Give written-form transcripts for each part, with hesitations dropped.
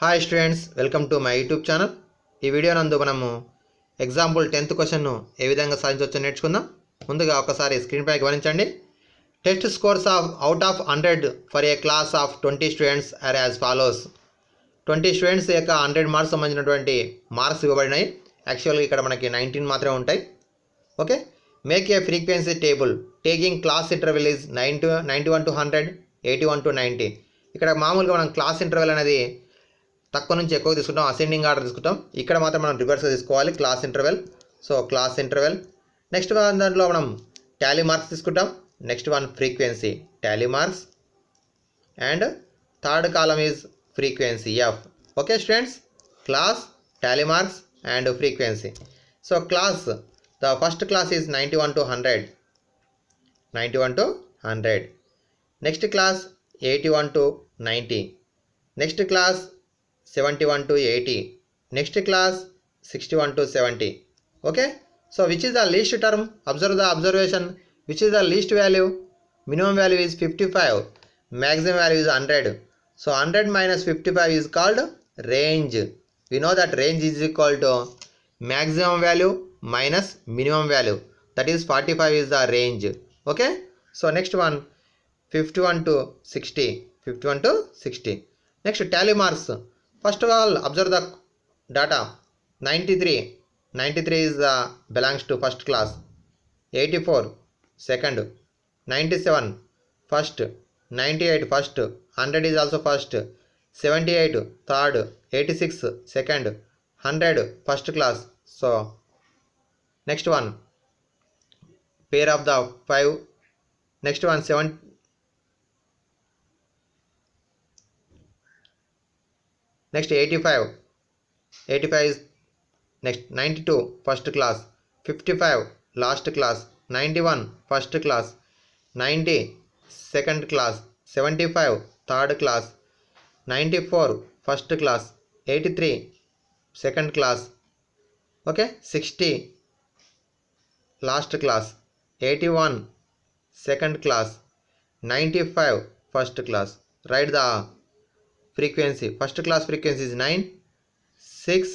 Hi students, welcome to my YouTube channel. ఈ video నందు మనము ఎగ్జాంపుల్ 10th క్వశ్చన్ను ఏ విధంగా సాధించవచ్చో నేర్చుకుందాం. ముందుగా ఒకసారి స్క్రీన్ పై గమనించండి. Test scores of out of 100 for a class of 20 students are as follows. 20 students యొక్క 100 మార్క్స్ సంబంధించినటువంటి మార్క్స్ ఇవ్వబడినాయి. యాక్చువల్గా ఇక్కడ మనకి 19 మాత్రమే ఉంటాయి. Okay, make a frequency table taking class interval is 91 to 100, 81 to 90. ఇక్కడ మామూలుగా మనం క్లాస్ ఇంటర్వెల్ అనేది తక్కువ నుంచి ఎక్కువ తీసుకుంటాం, అసెండింగ్ ఆర్డర్ తీసుకుంటాం. ఇక్కడ మాత్రం మనం రివర్స్గా తీసుకోవాలి class interval. So class interval. Next దాంట్లో మనం టాలీ మార్క్స్ తీసుకుంటాం. Next one frequency Tally marks and third column is frequency F. Okay students, class, Tally marks and frequency. So class, the first class is 91 to 100. 91 to 100. Next class 81 to 90. Next class 71 to 80. Next class 61 to 70. Okay, so which is the least term? Observe the observation. Which is the least value? Minimum value is 55, maximum value is 100. So 100 minus 55 is called range. We know that range is equal to maximum value minus minimum value, that is 45 is the range. Okay, so next one 51 to 60. 51 to 60. Next tally marks. First of all, observe the data. 93 is belongs to first class. 84 second. 97 first. 98 first. 100 is also first. 78 third. 86 second. 100 first class. So next one pair of the 5. Next one 7. Next 85 is next. 92 first class. 55 last class. 91 first class. 90 second class. 75 third class. 94 first class. 83 second class. Okay, 60 last class. 81 second class. 95 first class. Write the frequency. First class frequency is 9, 6,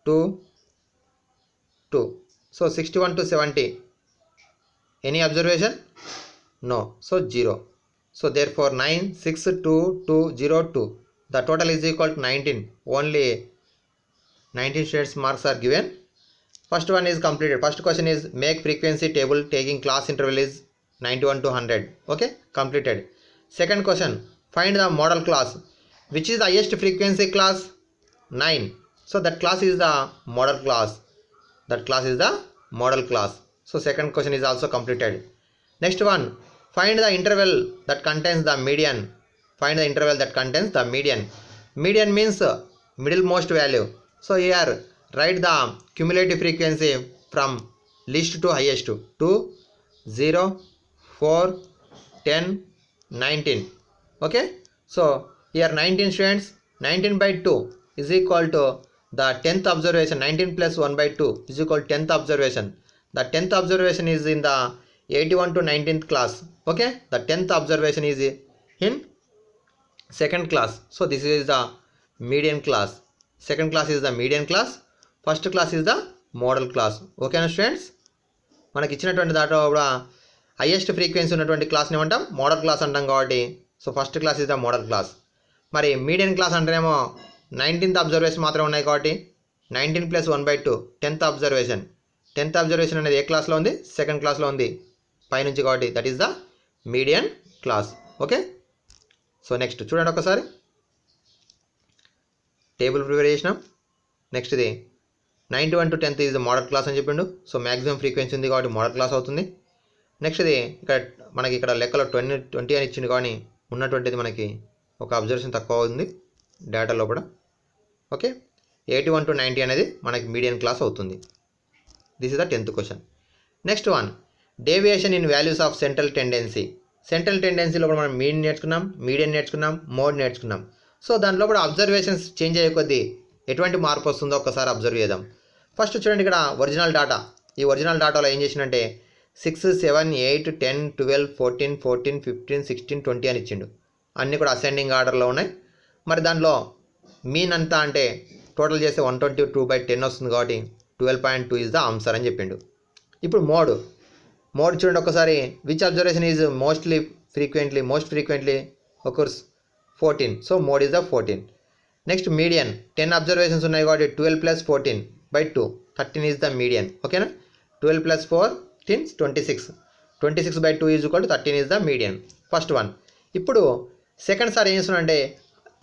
2, 2. So 61 to 70. Any observation? No. So 0. So therefore 9, 6, 2, 2, 0, 2. The total is equal to 19. Only 19 students marks are given. First one is completed. First question is make frequency table taking class interval is 91 to 100. Okay, completed. Second question, find the model class. Which is the highest frequency class? 9. So that class is the model class. That class is the model class. So second question is also completed. Next one, find the interval that contains the median. Find the interval that contains the median. Median means middlemost value. So here write the cumulative frequency from least to highest. 2, 0, 4, 10, 19. Okay, so here 19 students, 19 by 2 is equal to the 10th observation. 19 plus 1 by 2 is equal to 10th observation. The 10th observation is in the 81 to 19th class. Okay, the 10th observation is in second class. So this is the median class. Second class is the median class. First class is the model class. Okay na students, మనకి ఇచ్చినటువంటి దాంట్లో కూడా highest frequency ఉన్నటువంటి క్లాస్ని ఏమంటాం? Modal class అంటాం. కాబట్టి so first class is the modal class. మరి median class అంటేనేమో 19th అబ్జర్వేషన్ మాత్రమే ఉన్నాయి. కాబట్టి 19 plus 1 by 2 10th observation. 10th observation అనేది ఏ క్లాస్లో ఉంది? సెకండ్ క్లాస్లో ఉంది పైనుంచి. కాబట్టి that is the median class. Okay, so next చూడండి ఒకసారి టేబుల్ ప్రిపేర్ చేసినాం. నెక్స్ట్ ఇది 91 to 10th is the modal class అని చెప్పిండు. సో మ్యాక్సిమం ఫ్రీక్వెన్సీ ఉంది కాబట్టి మోడల్ క్లాస్ అవుతుంది. నెక్స్ట్ ఇది మనకి ఇక్కడ లెక్కలో 20 అని ఇచ్చింది. కానీ ఉన్నటువంటిది మనకి ఒక అబ్జర్వేషన్ తక్కువ ఉంది డేటా లోపల. ఓకే, 81 to 90 అనేది మనకి మీడియన్ క్లాస్ అవుతుంది. This is the 10th question. Next one, deviation in values of central tendency. Central టెండెన్సీలో కూడా మనం మీన్ నేర్చుకున్నాం, మీడియన్ నేర్చుకున్నాం, మోడ్ నేర్చుకున్నాం. సో దాంట్లో కూడా అబ్జర్వేషన్స్ చేంజ్ అయ్యే కొద్దీ ఎటువంటి మార్పు వస్తుందో ఒకసారి అబ్జర్వ్ చేద్దాం. ఫస్ట్ చూడండి, ఇక్కడ ఒరిజినల్ డాటా. ఈ ఒరిజినల్ డాటాలో ఏం చేసిందంటే 6, 7, 8, 10, 12, 14, 15, 16, 20 అని ఇచ్చిండు. అన్నీ కూడా అసెండింగ్ ఆర్డర్లో ఉన్నాయి. మరి దానిలో మీన్ అంతా అంటే టోటల్ చేస్తే 122/10 వస్తుంది కాబట్టి 12.2 ఈజ్ ద ఆన్సర్ అని చెప్పిండు. ఇప్పుడు మోడ్ చూడండి ఒకసారి. Which observation is most frequently occurs 14. So mode is the 14. Next median 10 observations ఉన్నాయి కాబట్టి 12 + 14/2 13 ఈజ్ ద మీడియన్. ఓకేనా. 12 + 14 26. 26/2 is equal to 13 is the median. First one. ఇప్పుడు సెకండ్ సార్ ఏం చేస్తున్నా అంటే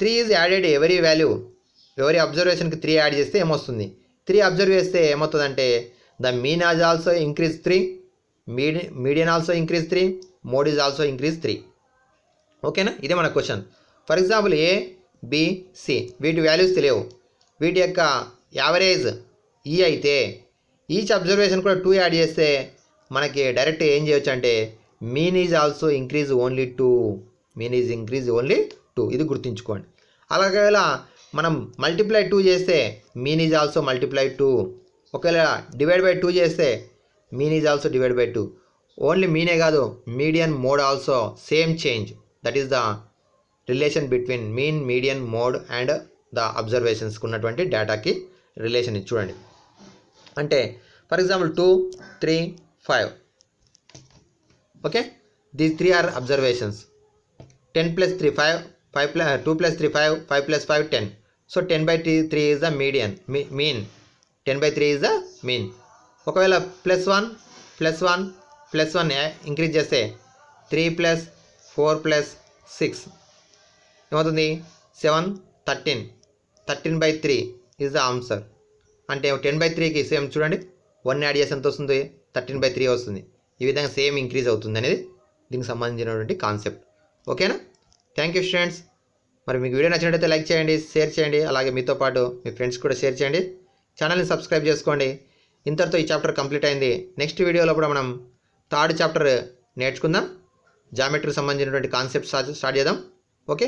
3 ఈజ్ యాడెడ్ ఎవరి అబ్జర్వేషన్కి 3 యాడ్ చేస్తే ఏమొస్తుంది? 3 అబ్జర్వ్ చేస్తే ఏమవుతుందంటే the mean has also increase 3, median also increase 3, mode is also increase 3. ఓకేనా. ఇదే మన question. For example A, B, C వీటి వాల్యూస్ తెలియవు. వీటి యొక్క యావరేజ్ E అయితే ఈచ్ అబ్జర్వేషన్ కూడా 2 యాడ్ చేస్తే మనకి డైరెక్ట్ ఏం చేయొచ్చు అంటే mean is also increase only 2. ఇది గుర్తుంచుకోండి. అలాగే మనం మల్టిప్లై 2 చేస్తే మీన్ ఈజ్ ఆల్సో మల్టిప్లై 2. ఒకవేళ డివైడ్ బై 2 చేస్తే mean is also divide by 2. Only మీనే కాదు, median, mode also same change. That is the relation between mean, median, mode and the అబ్జర్వేషన్స్కి ఉన్నటువంటి డేటాకి రిలేషన్ ఇది చూడండి. అంటే for example 2, 3, 5. Okay. These 3 are observations. 10 + 3 5, 2 + 3 5, 5 + 5 10. So 10/3 is the mean. 10/3 is the mean. ఒకవేళ +1 increase చేస్తే 3 + 4 + 6 ఏమవుతుంది? 7, 13. 13/3 ఈజ్ ద ఆన్సర్. అంటే 10/3కి సేమ్ చూడండి, 1 యాడ్ చేస్తే ఎంత వస్తుంది? 13/3 వస్తుంది. ఈ విధంగా సేమ్ ఇంక్రీజ్ అవుతుంది అనేది దీనికి సంబంధించినటువంటి కాన్సెప్ట్. ఓకేనా. Thank you students. మరి మీకు వీడియో నచ్చినట్లయితే లైక్ చేయండి, షేర్ చేయండి. అలాగే మీతో పాటు మీ ఫ్రెండ్స్ కూడా షేర్ చేయండి. ఛానల్ని సబ్స్క్రైబ్ చేసుకోండి. ఇంతటితో ఈ చాప్టర్ కంప్లీట్ అయింది. నెక్స్ట్ వీడియోలో కూడా మనం 3rd చాప్టర్ నేర్చుకుందాం. జామెట్రీకి సంబంధించినటువంటి కాన్సెప్ట్ స్టార్ట్ చేద్దాం. ఓకే.